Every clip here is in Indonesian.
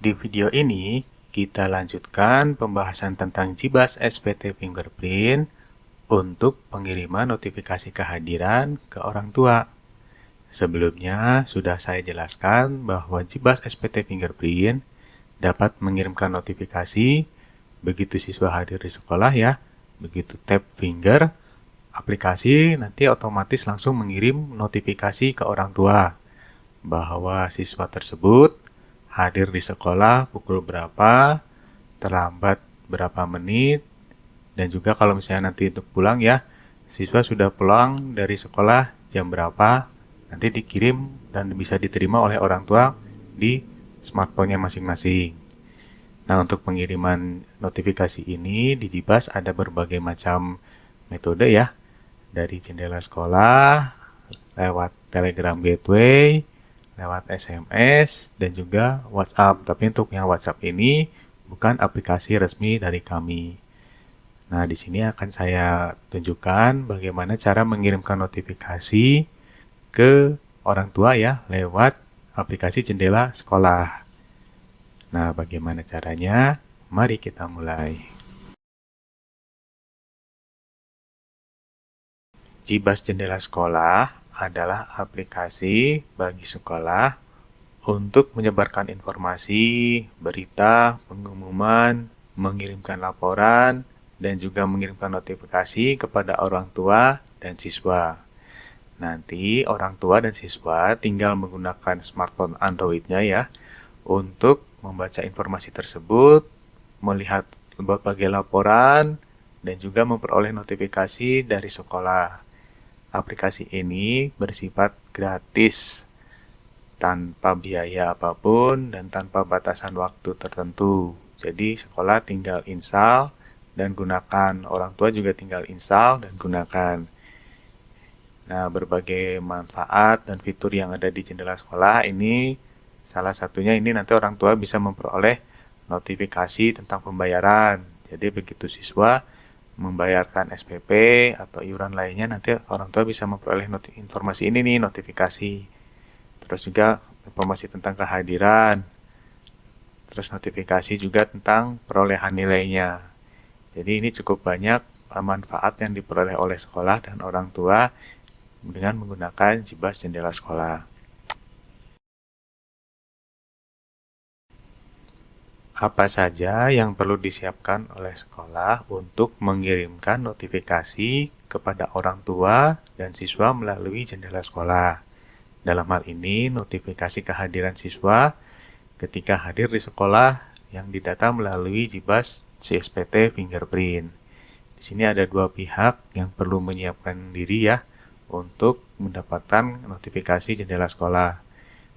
Di video ini, kita lanjutkan pembahasan tentang JIBAS SPT Fingerprint untuk pengiriman notifikasi kehadiran ke orang tua. Sebelumnya, sudah saya jelaskan bahwa JIBAS SPT Fingerprint dapat mengirimkan notifikasi begitu siswa hadir di sekolah ya. Begitu tap finger, aplikasi nanti otomatis langsung mengirim notifikasi ke orang tua bahwa siswa tersebut hadir di sekolah pukul berapa, terlambat berapa menit, dan juga kalau misalnya nanti untuk pulang ya, siswa sudah pulang dari sekolah jam berapa, nanti dikirim dan bisa diterima oleh orang tua di smartphone-nya masing-masing. Nah, untuk pengiriman notifikasi ini di JIBAS ada berbagai macam metode ya, dari jendela sekolah, lewat Telegram Gateway, lewat SMS, dan juga WhatsApp. Tapi untuk yang WhatsApp ini bukan aplikasi resmi dari kami. Nah, di sini akan saya tunjukkan bagaimana cara mengirimkan notifikasi ke orang tua ya lewat aplikasi jendela sekolah. Nah, bagaimana caranya? Mari kita mulai. JIBAS Jendela Sekolah adalah aplikasi bagi sekolah untuk menyebarkan informasi, berita, pengumuman, mengirimkan laporan, dan juga mengirimkan notifikasi kepada orang tua dan siswa. Nanti orang tua dan siswa tinggal menggunakan smartphone Android-nya ya untuk membaca informasi tersebut, melihat berbagai laporan, dan juga memperoleh notifikasi dari sekolah. Aplikasi ini bersifat gratis, tanpa biaya apapun dan tanpa batasan waktu tertentu. Jadi sekolah tinggal install dan gunakan, orang tua juga tinggal install dan gunakan. Nah, berbagai manfaat dan fitur yang ada di jendela sekolah ini, salah satunya ini nanti orang tua bisa memperoleh notifikasi tentang pembayaran. Jadi begitu siswa membayarkan SPP atau iuran lainnya, nanti orang tua bisa memperoleh informasi ini nih, notifikasi. Terus juga informasi tentang kehadiran. Terus notifikasi juga tentang perolehan nilainya. Jadi ini cukup banyak manfaat yang diperoleh oleh sekolah dan orang tua dengan menggunakan JIBAS Jendela Sekolah. Apa saja yang perlu disiapkan oleh sekolah untuk mengirimkan notifikasi kepada orang tua dan siswa melalui jendela sekolah? Dalam hal ini, notifikasi kehadiran siswa ketika hadir di sekolah yang didata melalui JIBAS CSPT Fingerprint. Di sini ada dua pihak yang perlu menyiapkan diri ya untuk mendapatkan notifikasi jendela sekolah.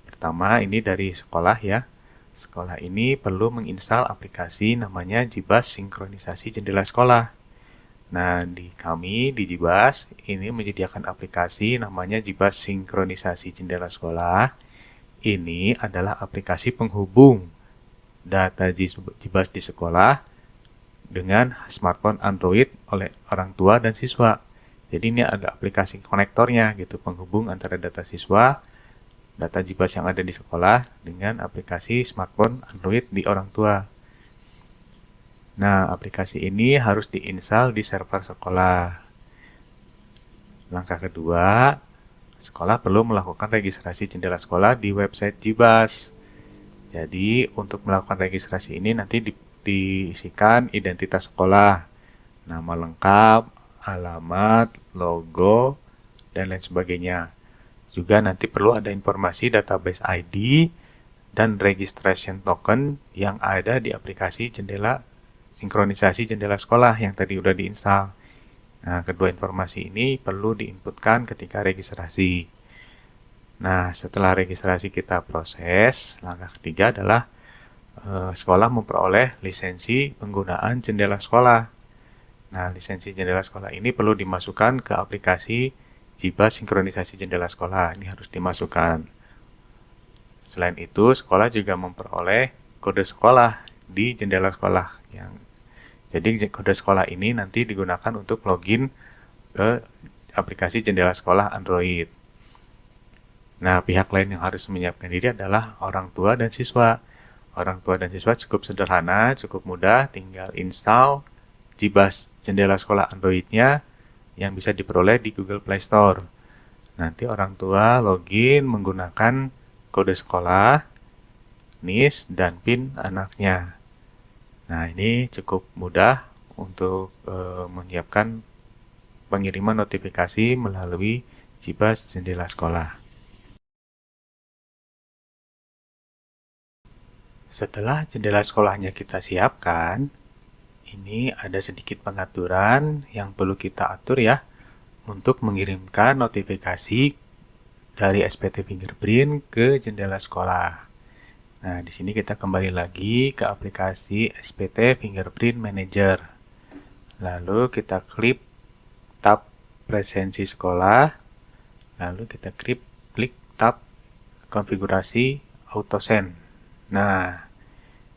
Pertama, ini dari sekolah ya. Sekolah ini perlu menginstal aplikasi namanya JIBAS Sinkronisasi Jendela Sekolah. Nah, di JIBAS ini menyediakan aplikasi namanya JIBAS Sinkronisasi Jendela Sekolah. Ini adalah aplikasi penghubung data JIBAS di sekolah dengan smartphone Android oleh orang tua dan siswa. Jadi ini ada aplikasi konektornya gitu, penghubung antara data siswa, data JIBAS yang ada di sekolah dengan aplikasi smartphone Android di orang tua. Nah, aplikasi ini harus diinstal di server sekolah. Langkah kedua, sekolah perlu melakukan registrasi jendela sekolah di website JIBAS. Jadi, untuk melakukan registrasi ini nanti diisikan identitas sekolah, nama lengkap, alamat, logo, dan lain sebagainya. Juga nanti perlu ada informasi database ID dan registration token yang ada di aplikasi jendela sinkronisasi jendela sekolah yang tadi udah diinstal. Nah, kedua informasi ini perlu diinputkan ketika registrasi. Nah, setelah registrasi kita proses, langkah ketiga adalah sekolah memperoleh lisensi penggunaan jendela sekolah. Nah, lisensi jendela sekolah ini perlu dimasukkan ke aplikasi JIBAS Sinkronisasi Jendela Sekolah. Ini harus dimasukkan. Selain itu, sekolah juga memperoleh kode sekolah di jendela sekolah. Jadi kode sekolah ini nanti digunakan untuk login ke aplikasi jendela sekolah Android. Nah, pihak lain yang harus menyiapkan diri adalah orang tua dan siswa. orang tua dan siswa cukup sederhana, cukup mudah, tinggal install Jibas jendela sekolah Android-nya yang bisa diperoleh di Google Play Store. Nanti orang tua login menggunakan kode sekolah, NIS, dan PIN anaknya. Nah, ini cukup mudah untuk menyiapkan pengiriman notifikasi melalui Jibas jendela sekolah. Setelah jendela sekolahnya kita siapkan, ini ada sedikit pengaturan yang perlu kita atur ya untuk mengirimkan notifikasi dari SPT Fingerprint ke jendela sekolah. Nah, di sini kita kembali lagi ke aplikasi SPT Fingerprint Manager. Lalu kita klik tab presensi sekolah, lalu kita klik tab konfigurasi autosend. Nah,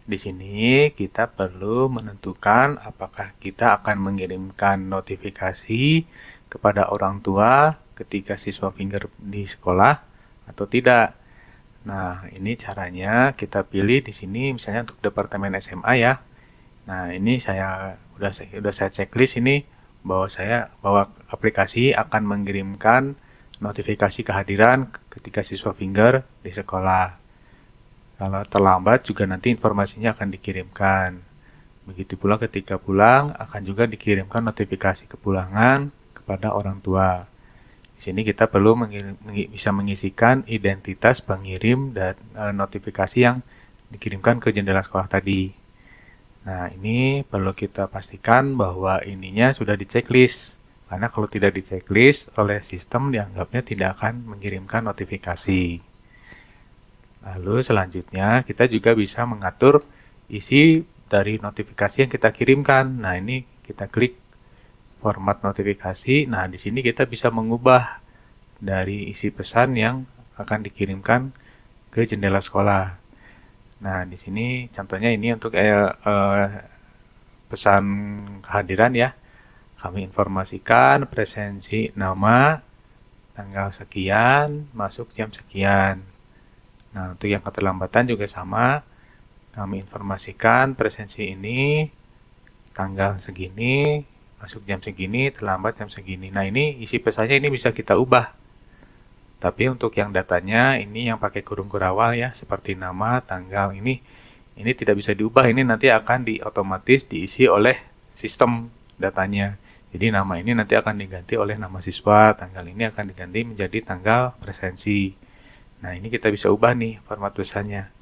di sini kita perlu menentukan apakah kita akan mengirimkan notifikasi kepada orang tua ketika siswa finger di sekolah atau tidak. Nah, ini caranya kita pilih di sini misalnya untuk departemen SMA ya. Nah, ini saya checklist ini bahwa aplikasi akan mengirimkan notifikasi kehadiran ketika siswa finger di sekolah. Kalau terlambat juga nanti informasinya akan dikirimkan. Begitu pula ketika pulang akan juga dikirimkan notifikasi kepulangan kepada orang tua. Di sini kita perlu bisa mengisikan identitas pengirim dan notifikasi yang dikirimkan ke jendela sekolah tadi. Nah, ini perlu kita pastikan bahwa ininya sudah di checklist. Karena kalau tidak di checklist oleh sistem dianggapnya tidak akan mengirimkan notifikasi. Lalu selanjutnya kita juga bisa mengatur isi dari notifikasi yang kita kirimkan. Nah, ini kita klik format notifikasi. Nah, di sini kita bisa mengubah dari isi pesan yang akan dikirimkan ke jendela sekolah. Nah, di sini contohnya ini untuk pesan kehadiran ya. Kami informasikan presensi nama, tanggal sekian, masuk jam sekian. Nah, untuk yang keterlambatan juga sama. Kami informasikan presensi ini tanggal segini, masuk jam segini, terlambat jam segini. Nah, ini isi pesannya ini bisa kita ubah. Tapi untuk yang datanya ini yang pakai kurung kurawal ya, seperti nama, tanggal ini tidak bisa diubah. Ini nanti akan otomatis diisi oleh sistem datanya. Jadi nama ini nanti akan diganti oleh nama siswa, tanggal ini akan diganti menjadi tanggal presensi. Nah, ini kita bisa ubah nih format pesannya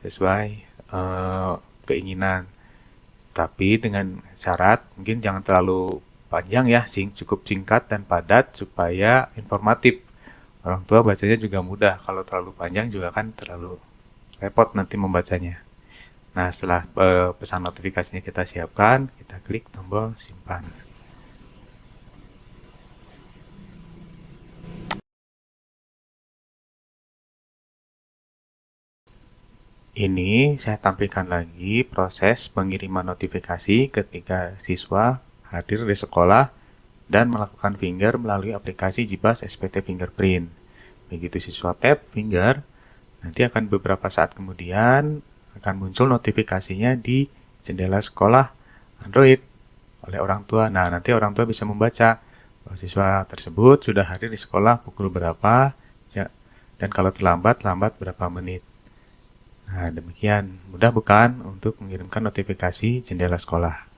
sesuai keinginan. Tapi dengan syarat mungkin jangan terlalu panjang ya, cukup singkat dan padat supaya informatif. Orang tua bacanya juga mudah. Kalau terlalu panjang juga kan terlalu repot nanti membacanya. Nah, setelah pesan notifikasinya kita siapkan, kita klik tombol simpan. Ini saya tampilkan lagi proses pengiriman notifikasi ketika siswa hadir di sekolah dan melakukan finger melalui aplikasi Jibas SPT Fingerprint. Begitu siswa tap finger, nanti akan beberapa saat kemudian akan muncul notifikasinya di jendela sekolah Android oleh orang tua. Nah, nanti orang tua bisa membaca bahwa siswa tersebut sudah hadir di sekolah pukul berapa dan kalau lambat berapa menit. Nah, demikian. Mudah bukan untuk mengirimkan notifikasi jendela sekolah.